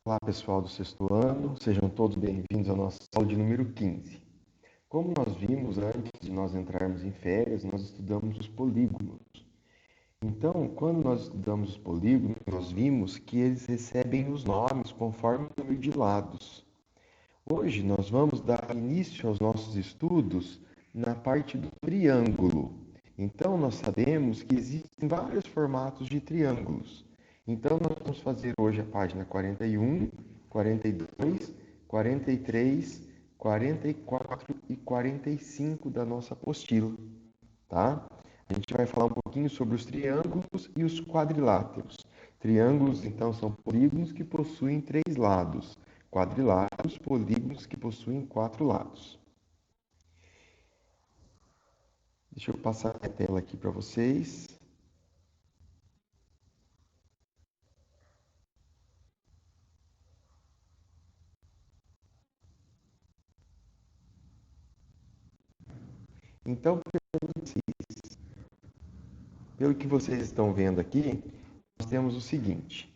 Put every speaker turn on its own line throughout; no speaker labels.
Olá, pessoal do sexto ano, sejam todos bem-vindos à nossa aula de número 15. Como nós vimos antes de nós entrarmos em férias, nós estudamos os polígonos. Então, quando nós estudamos os polígonos, nós vimos que eles recebem os nomes conforme o número de lados. Hoje nós vamos dar início aos nossos estudos na parte do triângulo. Então, nós sabemos que existem vários formatos de triângulos. Então, nós vamos fazer hoje a página 41, 42, 43, 44 e 45 da nossa apostila, tá? A gente vai falar um pouquinho sobre os triângulos e os quadriláteros. Triângulos, então, são polígonos que possuem 3 lados. Quadriláteros, polígonos que possuem 4 lados. Deixa eu passar a tela aqui para vocês. Então, pelo que vocês estão vendo aqui, nós temos o seguinte.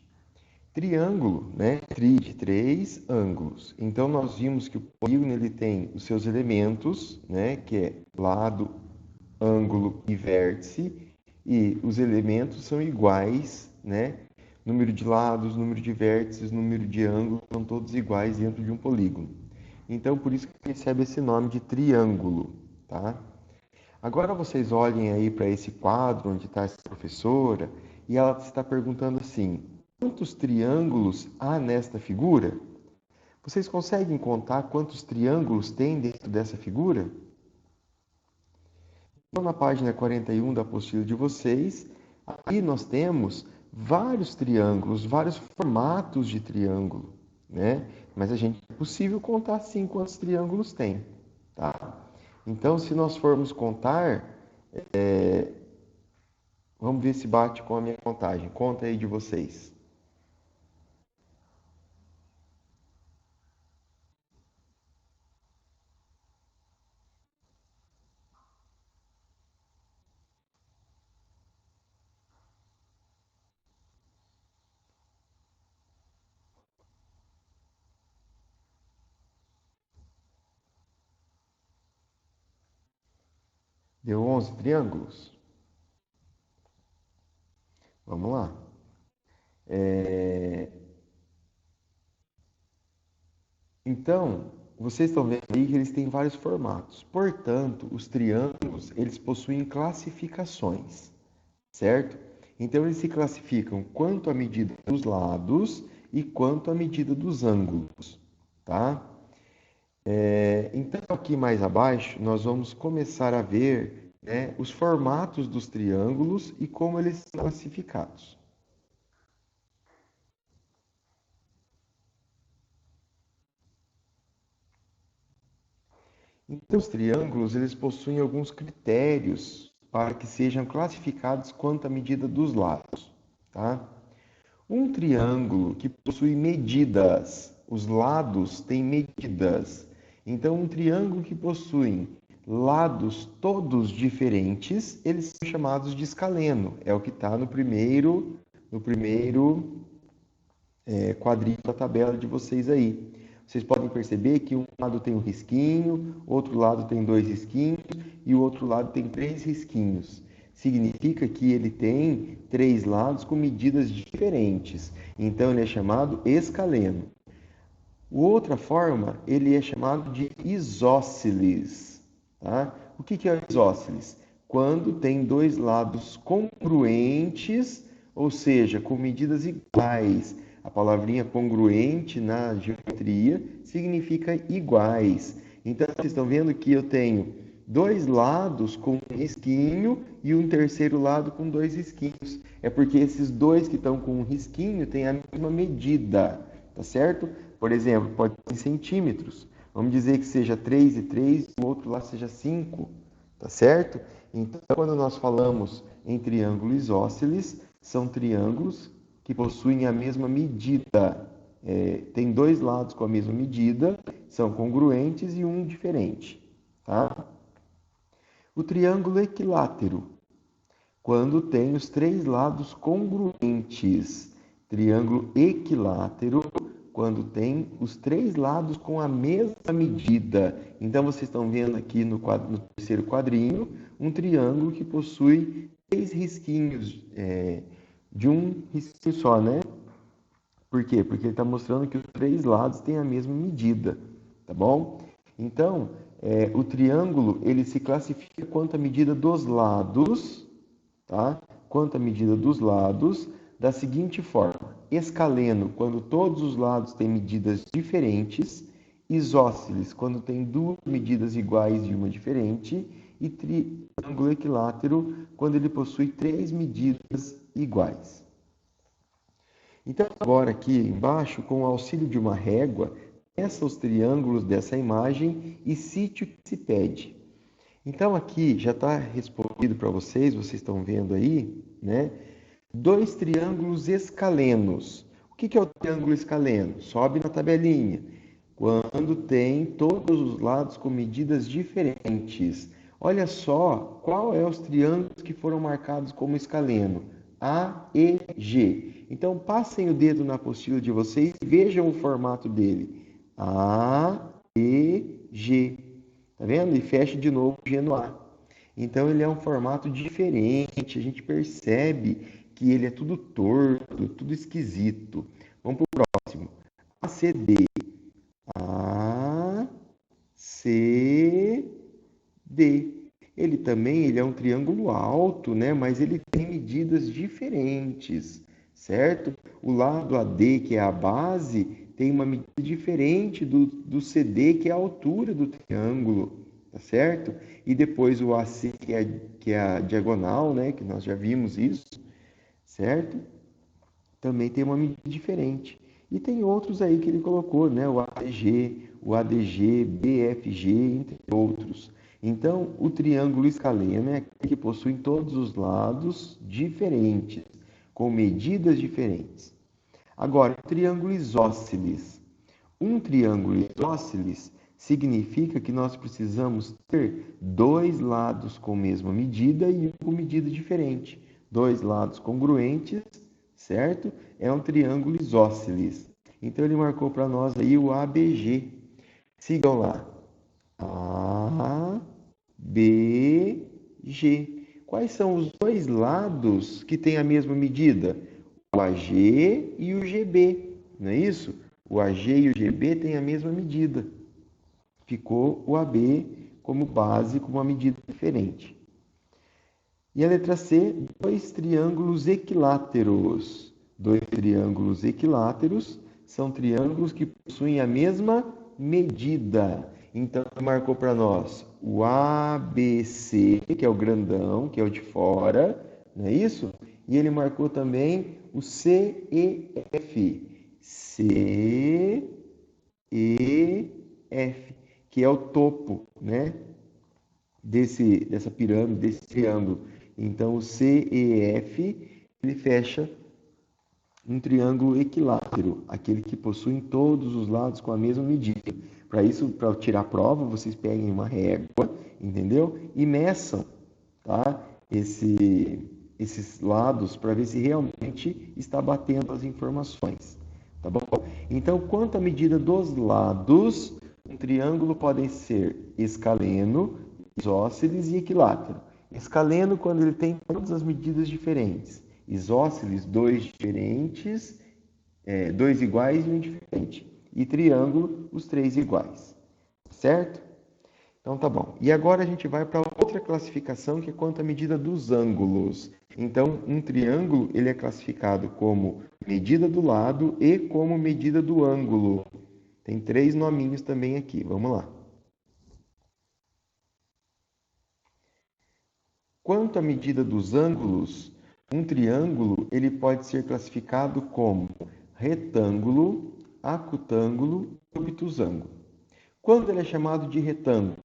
Triângulo, né? Tri de 3 ângulos. Então, nós vimos que o polígono ele tem os seus elementos, né? Que é lado, ângulo e vértice. E os elementos são iguais, né? Número de lados, número de vértices, número de ângulos são todos iguais dentro de um polígono. Então, por isso que recebe esse nome de triângulo, tá? Agora vocês olhem aí para esse quadro onde está essa professora e ela está perguntando assim: quantos triângulos há nesta figura? Vocês conseguem contar quantos triângulos tem dentro dessa figura? Então, na página 41 da apostila de vocês, aí nós temos vários triângulos, vários formatos de triângulo, né? Mas é possível contar sim quantos triângulos tem, tá? Então, se nós formos contar, vamos ver se bate com a minha contagem. Conta aí de vocês. Deu 11 triângulos? Vamos lá. Então, vocês estão vendo aí que eles têm vários formatos. Portanto, os triângulos, eles possuem classificações, certo? Então, eles se classificam quanto à medida dos lados e quanto à medida dos ângulos, tá? Então, aqui mais abaixo, nós vamos começar a ver, né, os formatos dos triângulos e como eles são classificados. Então, os triângulos, eles possuem alguns critérios para que sejam classificados quanto à medida dos lados, tá? Um triângulo que possui medidas, os lados têm medidas. Então, um triângulo que possui lados todos diferentes, eles são chamados de escaleno. É o que está no primeiro quadrinho da tabela de vocês aí. Vocês podem perceber que um lado tem um risquinho, outro lado tem 2 risquinhos e o outro lado tem 3 risquinhos. Significa que ele tem 3 lados com medidas diferentes. Então ele é chamado escaleno. Outra forma, ele é chamado de isósceles. Tá? O que é o isósceles? Quando tem 2 lados congruentes, ou seja, com medidas iguais. A palavrinha congruente na geometria significa iguais. Então, vocês estão vendo que eu tenho 2 lados com um risquinho e um terceiro lado com 2 risquinhos. É porque esses 2 que estão com um risquinho têm a mesma medida, tá certo? Por exemplo, pode ser em centímetros. Vamos dizer que seja 3 e 3, o outro lá seja 5, tá certo? Então, quando nós falamos em triângulo isósceles, são triângulos que possuem a mesma medida. Tem 2 lados com a mesma medida, são congruentes e um diferente. Tá? O triângulo equilátero, quando tem os 3 lados congruentes. Triângulo equilátero, quando tem os três lados com a mesma medida. Então, vocês estão vendo aqui no terceiro quadrinho um triângulo que possui três risquinhos, de um risquinho só, né? Por quê? Porque ele está mostrando que os três lados têm a mesma medida, tá bom? Então, o triângulo, ele se classifica quanto à medida dos lados, tá? Quanto à medida dos lados, da seguinte forma: escaleno, quando todos os lados têm medidas diferentes; isósceles, quando tem duas medidas iguais e uma diferente; e triângulo equilátero, quando ele possui três medidas iguais. Então, agora aqui embaixo, com o auxílio de uma régua, peça os triângulos dessa imagem e cite o que se pede. Então, aqui já está respondido para vocês, vocês estão vendo aí, né? Dois triângulos escalenos. O que é o triângulo escaleno? Sobe na tabelinha. Quando tem todos os lados com medidas diferentes. Olha só qual é os triângulos que foram marcados como escaleno. A, E, G. Então, passem o dedo na apostila de vocês e vejam o formato dele. A, E, G. Tá vendo? E feche de novo o G no A. Então, ele é um formato diferente. A gente percebe que ele é tudo torto, tudo esquisito. Vamos para o próximo. ACD. A, C, D. Ele é um triângulo alto, né? Mas ele tem medidas diferentes, certo? O lado AD, que é a base, tem uma medida diferente do CD, que é a altura do triângulo, tá certo? E depois o AC, que é a diagonal, né? Que nós já vimos isso, certo? Também tem uma medida diferente. E tem outros aí que ele colocou, né? O ADG, o ADG, BFG, entre outros. Então, o triângulo escaleno é aquele que possui todos os lados diferentes, com medidas diferentes. Agora, o triângulo isósceles. Um triângulo isósceles significa que nós precisamos ter dois lados com a mesma medida e um com medida diferente. Dois lados congruentes, certo? É um triângulo isósceles. Então, ele marcou para nós aí o ABG. Sigam lá. A, B, G. Quais são os dois lados que têm a mesma medida? O AG e o GB, não é isso? O AG e o GB têm a mesma medida. Ficou o AB como base, com uma medida diferente. E a letra C, dois triângulos equiláteros. Dois triângulos equiláteros são triângulos que possuem a mesma medida. Então, marcou para nós o ABC, que é o grandão, que é o de fora, não é isso? E ele marcou também o CEF. CEF, que é o topo, né? Dessa pirâmide, desse triângulo. Então, o CEF, ele fecha um triângulo equilátero, aquele que possui todos os lados com a mesma medida. Para isso, para tirar a prova, vocês peguem uma régua, entendeu? E meçam, tá? Esses lados para ver se realmente está batendo as informações, tá bom? Então, quanto à medida dos lados, um triângulo pode ser escaleno, isósceles e equilátero. Escaleno, quando ele tem todas as medidas diferentes. Isósceles, dois diferentes, dois iguais e um diferente. E triângulo, os três iguais. Certo? Então tá bom. E agora a gente vai para outra classificação, que é quanto à medida dos ângulos. Então, um triângulo ele é classificado como medida do lado e como medida do ângulo. Tem três nominhos também aqui. Vamos lá. Quanto à medida dos ângulos, um triângulo ele pode ser classificado como retângulo, acutângulo e obtusângulo. Quando ele é chamado de retângulo?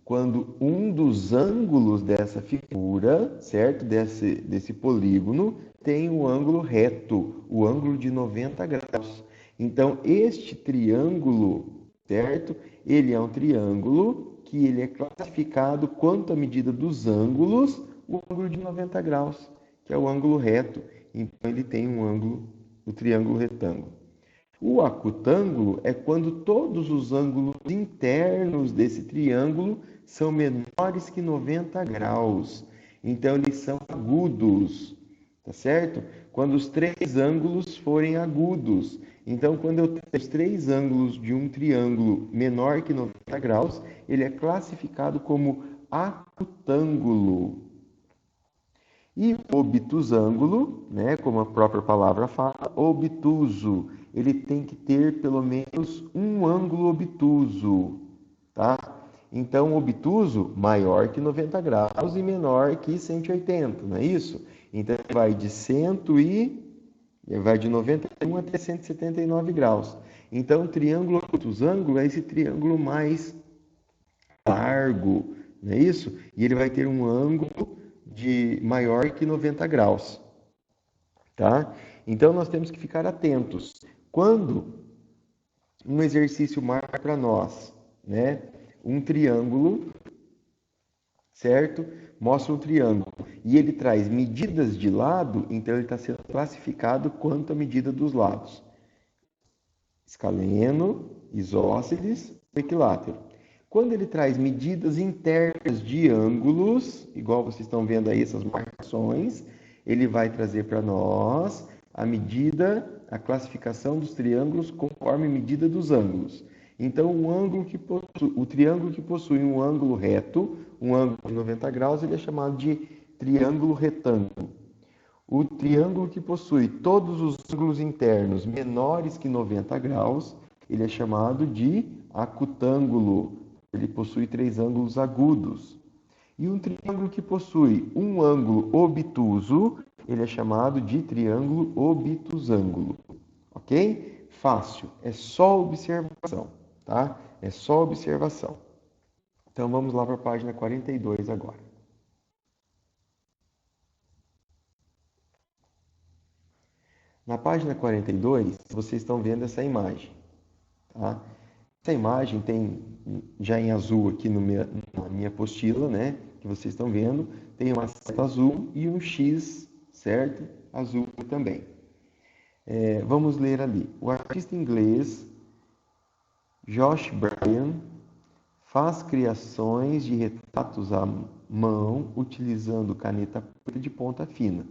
Quando um dos ângulos dessa figura, certo? Desse polígono, tem o ângulo reto, o ângulo de 90 graus. Então, este triângulo, certo? Ele é um triângulo que ele é classificado quanto à medida dos ângulos, o ângulo de 90 graus, que é o ângulo reto. Então, ele tem um ângulo, o triângulo retângulo. O acutângulo é quando todos os ângulos internos desse triângulo são menores que 90 graus. Então, eles são agudos, tá certo? Quando os três ângulos forem agudos. Então, quando eu tenho os três ângulos de um triângulo menor que 90 graus, ele é classificado como acutângulo. E o obtusângulo, né, como a própria palavra fala, obtuso, ele tem que ter pelo menos um ângulo obtuso, tá? Então, obtuso maior que 90 graus e menor que 180, não é isso? Então, ele vai de 91 até 179 graus. Então, o triângulo obtusângulo é esse triângulo mais largo, não é isso? E ele vai ter um ângulo de maior que 90 graus, tá? Então nós temos que ficar atentos. Quando um exercício marca para nós, né, um triângulo, certo? Mostra um triângulo e ele traz medidas de lado, então ele está sendo classificado quanto à medida dos lados. Escaleno, isósceles, equilátero. Quando ele traz medidas internas de ângulos, igual vocês estão vendo aí essas marcações, ele vai trazer para nós a medida, a classificação dos triângulos conforme a medida dos ângulos. Então, o triângulo que possui um ângulo reto, um ângulo de 90 graus, ele é chamado de triângulo retângulo. O triângulo que possui todos os ângulos internos menores que 90 graus, ele é chamado de acutângulo. Ele possui três ângulos agudos. E um triângulo que possui um ângulo obtuso, ele é chamado de triângulo obtusângulo. Ok? Fácil, é só observação, tá? É só observação. Então vamos lá para a página 42 agora. Na página 42, vocês estão vendo essa imagem, tá? Essa imagem tem, já em azul aqui na minha apostila, né? Que vocês estão vendo, tem uma seta azul e um X, certo? Azul também. Vamos ler ali. O artista inglês Josh Bryan faz criações de retratos à mão utilizando caneta preta de ponta fina.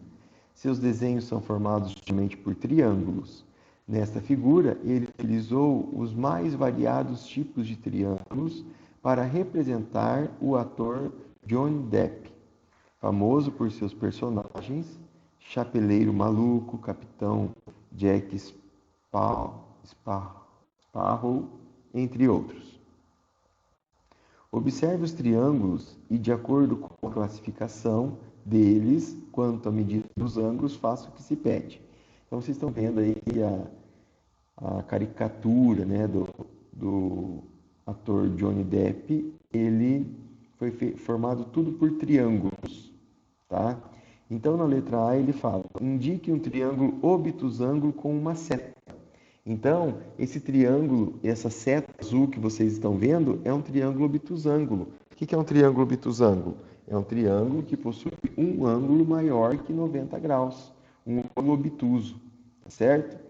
Seus desenhos são formados somente por triângulos. Nesta figura, ele utilizou os mais variados tipos de triângulos para representar o ator Johnny Depp, famoso por seus personagens Chapeleiro Maluco, Capitão Jack Sparrow, entre outros. Observe os triângulos e, de acordo com a classificação deles, quanto à medida dos ângulos, faça o que se pede. Então, vocês estão vendo aí a caricatura, né, do ator Johnny Depp. Ele foi formado tudo por triângulos, tá? Então, na letra A, ele fala, indique um triângulo obtusângulo com uma seta. Então, esse triângulo, essa seta azul que vocês estão vendo, é um triângulo obtusângulo. O que é um triângulo obtusângulo? É um triângulo que possui um ângulo maior que 90 graus, um ângulo obtuso, tá certo?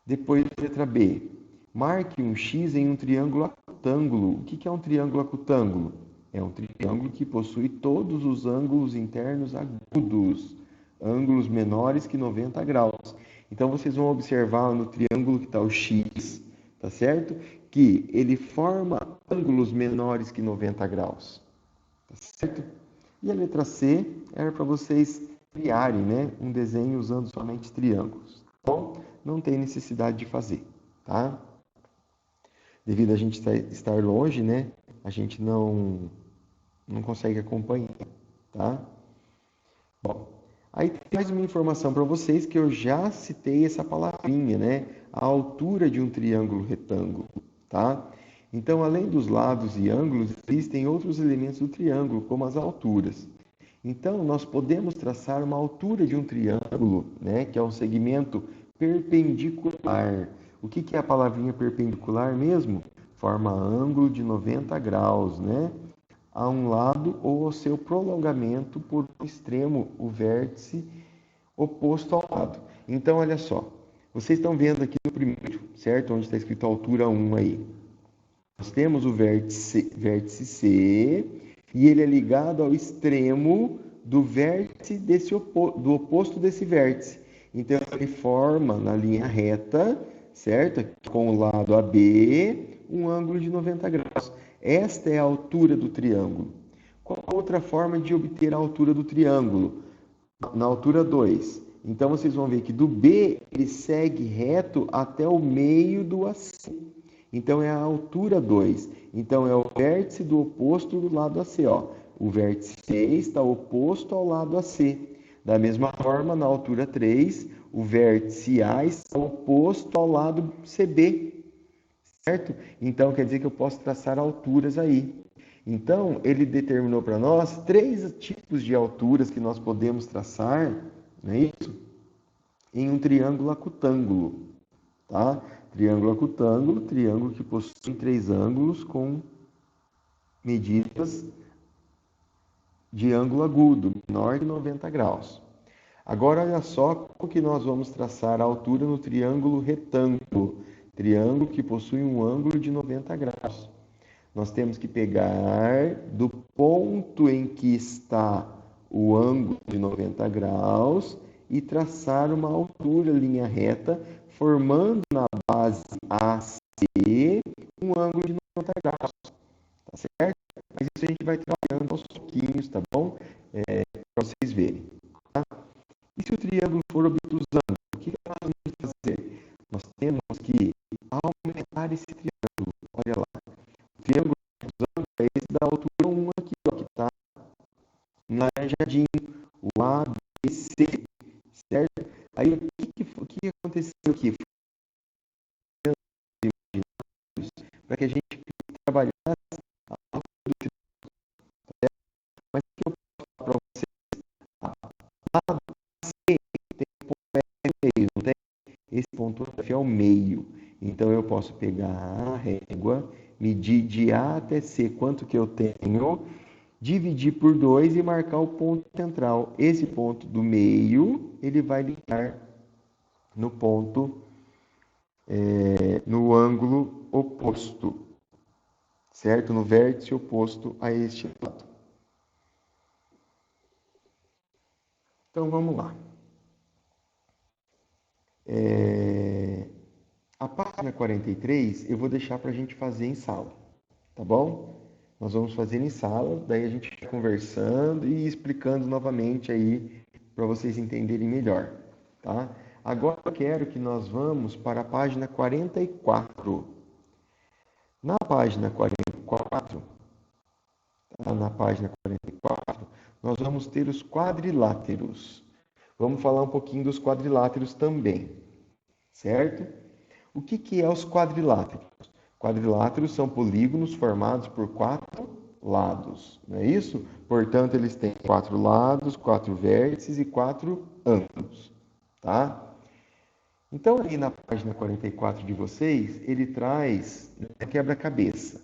Depois, letra B. Marque um X em um triângulo acutângulo. O que é um triângulo acutângulo? É um triângulo que possui todos os ângulos internos agudos, ângulos menores que 90 graus. Então, vocês vão observar no triângulo que está o X, tá certo? Que ele forma ângulos menores que 90 graus, tá certo? E a letra C era para vocês criarem, né, um desenho usando somente triângulos. Bom, não tem necessidade de fazer, tá? Devido a gente estar longe, né, a gente não consegue acompanhar, tá? Bom, aí tem mais uma informação para vocês que eu já citei essa palavrinha, né? A altura de um triângulo retângulo, tá? Então, além dos lados e ângulos, existem outros elementos do triângulo, como as alturas. Então, nós podemos traçar uma altura de um triângulo, né? Que é um segmento perpendicular. O que é a palavrinha perpendicular mesmo? Forma ângulo de 90 graus, né? A um lado ou ao seu prolongamento por um extremo, o vértice oposto ao lado. Então, olha só, Vocês estão vendo aqui no primeiro, certo? Onde está escrito altura 1 aí. Nós temos o vértice C e ele é ligado ao extremo do vértice do oposto desse vértice. Então, ele forma na linha reta, certo? Com o lado AB, um ângulo de 90 graus. Esta é a altura do triângulo. Qual a outra forma de obter a altura do triângulo? Na altura 2. Então, vocês vão ver que do B, ele segue reto até o meio do AC. Então, é a altura 2. Então, é o vértice do oposto do lado AC. Ó. O vértice C está oposto ao lado AC. Da mesma forma, na altura 3, o vértice A está oposto ao lado CB. Certo? Então, quer dizer que eu posso traçar alturas aí. Então, ele determinou para nós 3 tipos de alturas que nós podemos traçar, não é isso? Em um triângulo acutângulo, tá? Triângulo acutângulo, triângulo que possui 3 ângulos com medidas de ângulo agudo, menor de 90 graus. Agora, olha só como que nós vamos traçar a altura no triângulo retângulo, triângulo que possui um ângulo de 90 graus. Nós temos que pegar do ponto em que está o ângulo de 90 graus e traçar uma altura, linha reta, formando na base AC um ângulo de 90 graus, tá certo? Mas isso a gente vai trabalhando aos pouquinhos, tá bom? Para vocês verem. Tá? E se o triângulo for obtusando, o que nós vamos fazer? Nós temos que aumentar esse triângulo. Olha lá. O triângulo obtusando é esse da altura 1 aqui, ó, que está laranjadinho. O ABC, certo? Aí, o que aconteceu aqui? Para que a gente trabalhasse a altura do triângulo, certo? Mas o que eu posso falar para vocês? Lado C tem um ponto F no meio, não tem? Esse ponto F é o meio. Então, eu posso pegar a régua, medir de A até C quanto que eu tenho, dividir por 2 e marcar o ponto central. Esse ponto do meio, ele vai ligar no ponto, no ângulo oposto, certo? No vértice oposto a este lado. Então, vamos lá. A página 43 eu vou deixar para a gente fazer em sala, tá bom? Nós vamos fazer em sala, daí a gente vai conversando e explicando novamente aí para vocês entenderem melhor, tá? Agora eu quero que nós vamos para a página 44. Na página 44, tá? Na página 44, nós vamos ter os quadriláteros. Vamos falar um pouquinho dos quadriláteros também, certo? O que é os quadriláteros? Quadriláteros são polígonos formados por 4 lados, não é isso? Portanto, eles têm 4 lados, 4 vértices e 4 ângulos, tá? Então, aí na página 44 de vocês, ele traz a quebra-cabeça.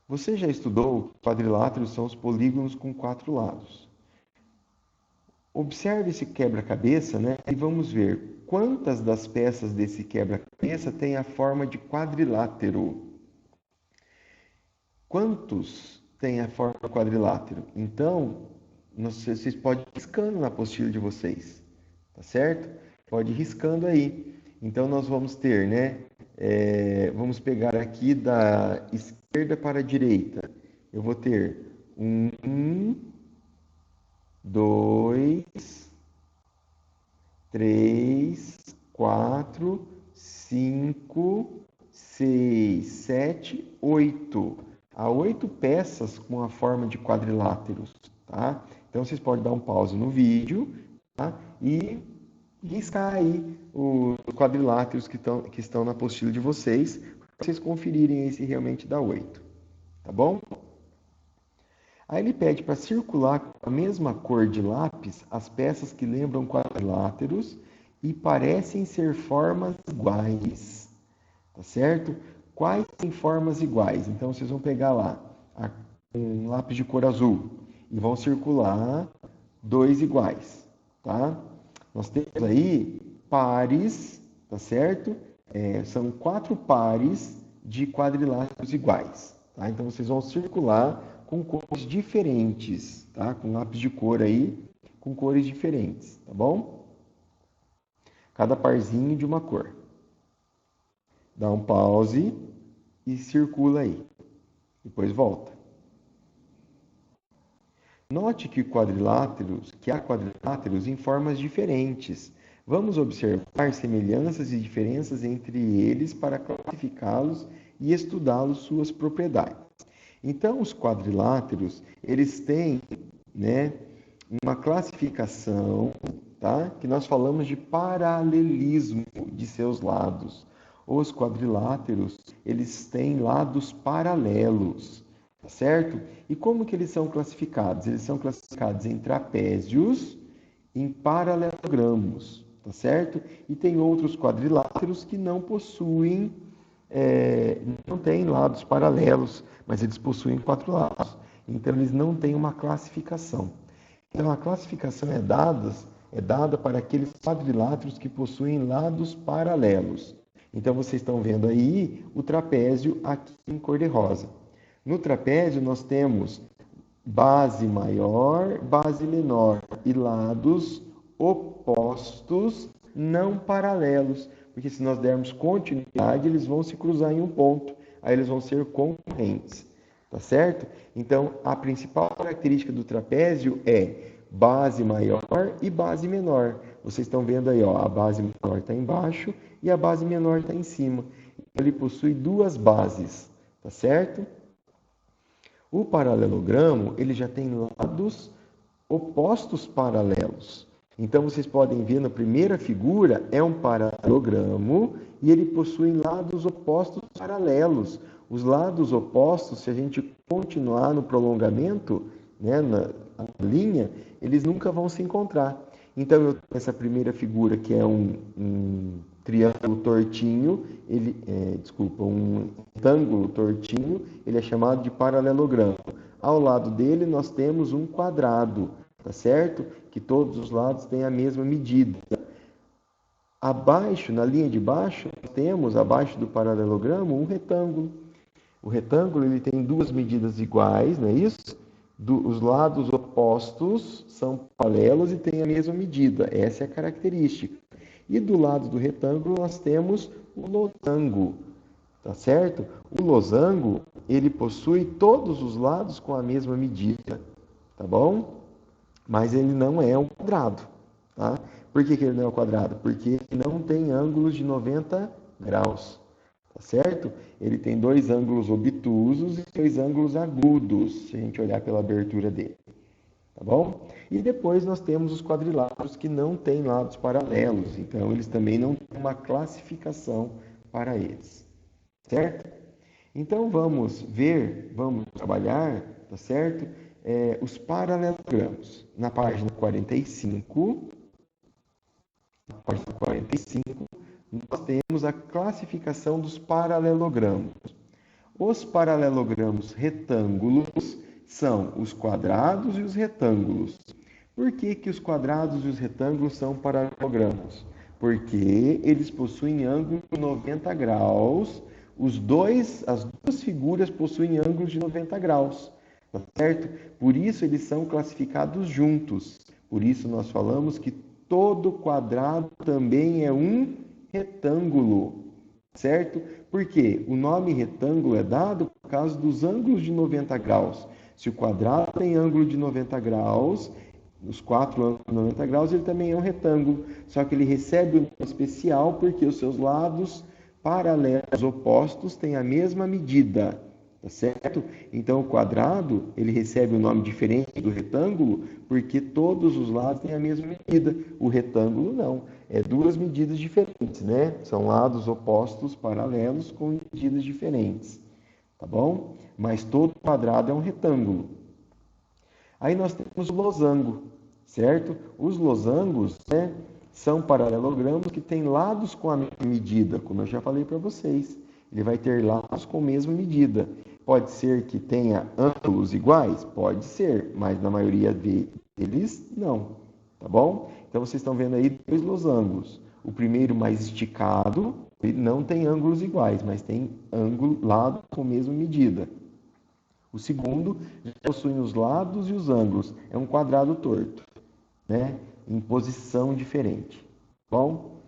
Você já estudou que quadriláteros são os polígonos com 4 lados. Observe esse quebra-cabeça, né? E vamos ver quantas das peças desse quebra-cabeça têm a forma de quadrilátero. Quantos têm a forma de quadrilátero? Então, vocês podem ir riscando na apostila de vocês, tá certo? Pode ir riscando aí. Então, nós vamos ter, né? Vamos pegar aqui da esquerda para a direita. Eu vou ter 1, 2, 3, 4, 5, 6, 7, 8. Há 8 peças com a forma de quadriláteros, tá? Então, vocês podem dar um pause no vídeo, tá? E riscar aí os quadriláteros que estão na apostila de vocês, para vocês conferirem aí se realmente dá 8, tá bom? Aí ele pede para circular com a mesma cor de lápis as peças que lembram quadriláteros e parecem ser formas iguais, tá certo? Quais têm formas iguais? Então, vocês vão pegar lá um lápis de cor azul e vão circular 2 iguais, tá? Nós temos aí pares tá certo? São 4 pares de quadriláteros iguais, tá? Então, vocês vão circular com cores diferentes, tá? Com lápis de cor aí, com cores diferentes, tá bom? Cada parzinho de uma cor. Dá um pause e circula aí. Depois volta. Note que há quadriláteros em formas diferentes. Vamos observar semelhanças e diferenças entre eles para classificá-los e estudá-los suas propriedades. Então, os quadriláteros, eles têm, né, uma classificação, tá? Que nós falamos de paralelismo de seus lados. Os quadriláteros, eles têm lados paralelos, tá certo? E como que eles são classificados? Eles são classificados em trapézios, em paralelogramos, tá certo? E tem outros quadriláteros que não possuem, não têm lados paralelos, mas eles possuem 4 lados. Então, eles não têm uma classificação. Então, a classificação é dada para aqueles quadriláteros que possuem lados paralelos. Então, vocês estão vendo aí o trapézio aqui em cor de rosa. No trapézio, nós temos base maior, base menor e lados opostos não paralelos. Porque se nós dermos continuidade, eles vão se cruzar em um ponto. Aí eles vão ser concorrentes. Tá certo? Então, a principal característica do trapézio é base maior e base menor. Vocês estão vendo aí, ó, a base maior está embaixo e a base menor está em cima. Ele possui 2 bases, tá certo? O paralelogramo, ele já tem lados opostos paralelos. Então, vocês podem ver na primeira figura, é um paralelogramo e ele possui lados opostos paralelos. Os lados opostos, se a gente continuar no prolongamento, né, na linha, eles nunca vão se encontrar. Então, eu tenho essa primeira figura, que é um triângulo tortinho, um retângulo tortinho, ele é chamado de paralelogramo. Ao lado dele, nós temos um quadrado, tá certo? Que todos os lados têm a mesma medida. Abaixo, na linha de baixo, nós temos, abaixo do paralelogramo, um retângulo. O retângulo ele tem 2 medidas iguais, não é isso? Os lados opostos são paralelos e têm a mesma medida. Essa é a característica. E do lado do retângulo nós temos o losango, tá certo? O losango, ele possui todos os lados com a mesma medida, tá bom? Mas ele não é um quadrado, tá? Por que ele não é um quadrado? Porque ele não tem ângulos de 90 graus. Tá certo? Ele tem 2 ângulos obtusos e 2 ângulos agudos, se a gente olhar pela abertura dele. Tá bom? E depois nós temos os quadriláteros que não têm lados paralelos, então eles também não têm uma classificação para eles. Certo? Então vamos trabalhar, tá certo? Os paralelogramos. Na página 45, nós temos a classificação dos paralelogramos. Os paralelogramos retângulos são os quadrados e os retângulos. Por que os quadrados e os retângulos são paralelogramos? Porque eles possuem ângulo de 90 graus. As 2 figuras possuem ângulos de 90 graus. Tá certo? Por isso eles são classificados juntos. Por isso nós falamos que todo quadrado também é um retângulo, certo? Porque o nome retângulo é dado por causa dos ângulos de 90 graus. Se o quadrado tem ângulo de 90 graus, os 4 ângulos de 90 graus, ele também é um retângulo. Só que ele recebe um nome especial porque os seus lados paralelos opostos têm a mesma medida, tá certo? Então, o quadrado, ele recebe um nome diferente do retângulo porque todos os lados têm a mesma medida. O retângulo não. É 2 medidas diferentes, né? São lados opostos paralelos com medidas diferentes, tá bom? Mas todo quadrado é um retângulo. Aí nós temos o losango, certo? Os losangos, né, são paralelogramos que têm lados com a mesma medida, como eu já falei para vocês. Ele vai ter lados com a mesma medida. Pode ser que tenha ângulos iguais? Pode ser, mas na maioria deles, não. Tá bom? Então, vocês estão vendo aí 2 losangos. O primeiro mais esticado, ele não tem ângulos iguais, mas tem lado com a mesma medida. O segundo já possui os lados e os ângulos. É um quadrado torto, né? Em posição diferente. Bom?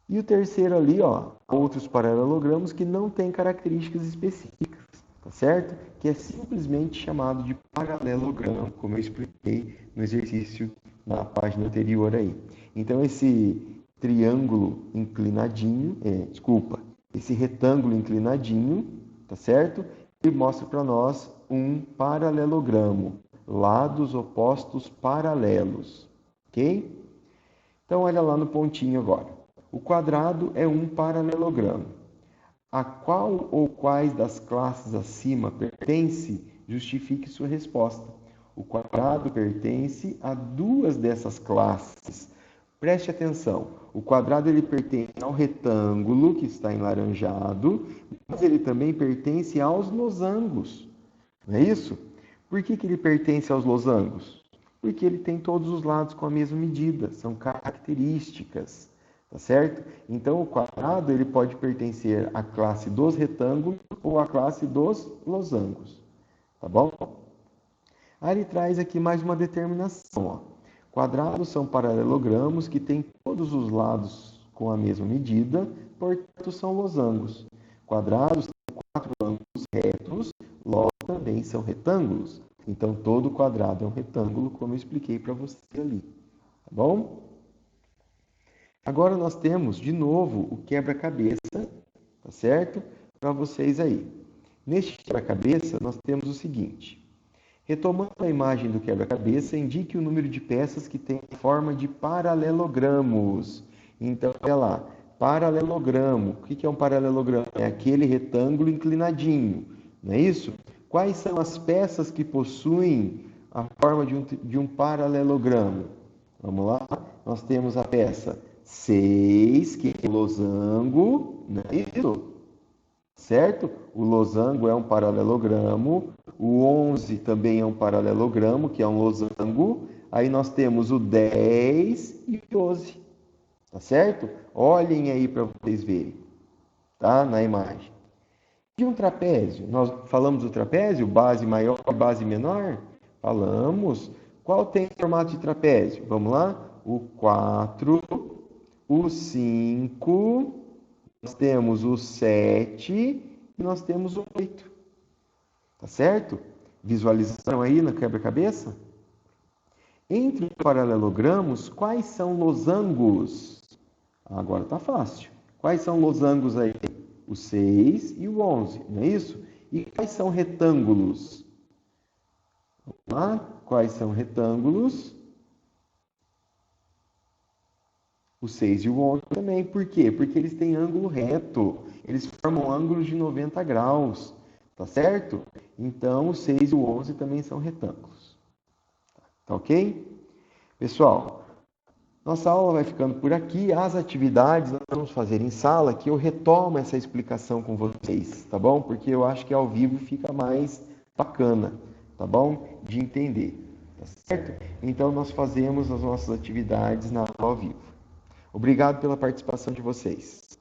E o terceiro ali, ó, outros paralelogramos que não têm características específicas, tá certo? Que é simplesmente chamado de paralelogramo, como eu expliquei no exercício na página anterior aí. Então, esse triângulo inclinadinho, esse retângulo inclinadinho, tá certo? Ele mostra para nós um paralelogramo, lados opostos paralelos, ok? Então, olha lá no pontinho agora. O quadrado é um paralelogramo. A qual ou quais das classes acima pertence? Justifique sua resposta. O quadrado pertence a duas dessas classes. Preste atenção. O quadrado ele pertence ao retângulo, que está enlaranjado, mas ele também pertence aos losangos. Não é isso? Por que ele pertence aos losangos? Porque ele tem todos os lados com a mesma medida, são características, tá certo? Então o quadrado ele pode pertencer à classe dos retângulos ou à classe dos losangos, tá bom? Aí ele traz aqui mais uma determinação, ó. Quadrados são paralelogramos que têm todos os lados com a mesma medida, portanto são losangos. Quadrados têm 4 ângulos retos, logo também são retângulos. Então, todo quadrado é um retângulo, como eu expliquei para você ali. Tá bom? Agora nós temos, de novo, o quebra-cabeça, tá certo? Para vocês aí. Neste quebra-cabeça, nós temos o seguinte. Retomando a imagem do quebra-cabeça, indique o número de peças que tem forma de paralelogramos. Então, olha lá. Paralelogramo. O que é um paralelogramo? É aquele retângulo inclinadinho, não é isso? Quais são as peças que possuem a forma de um paralelogramo? Vamos lá? Nós temos a peça 6, que é o losango, não é isso? Certo? O losango é um paralelogramo. O 11 também é um paralelogramo, que é um losango. Aí nós temos o 10 e o 12. Tá certo? Olhem aí para vocês verem, tá? Na imagem. E um trapézio? Nós falamos do trapézio, base maior e base menor? Falamos. Qual tem formato de trapézio? Vamos lá? O 4, o 5, nós temos o 7 e nós temos o 8. Tá certo? Visualizaram aí na quebra-cabeça? Entre os paralelogramos, quais são losangos? Agora tá fácil. Quais são losangos aí? O 6 e o 11, não é isso? E quais são retângulos? Vamos lá? Quais são retângulos? O 6 e o 11 também. Por quê? Porque eles têm ângulo reto. Eles formam ângulos de 90 graus. Tá certo? Então, o 6 e o 11 também são retângulos. Tá ok? Pessoal, nossa aula vai ficando por aqui. As atividades nós vamos fazer em sala, que eu retomo essa explicação com vocês, tá bom? Porque eu acho que ao vivo fica mais bacana, tá bom? De entender, tá certo? Então, nós fazemos as nossas atividades na aula ao vivo. Obrigado pela participação de vocês.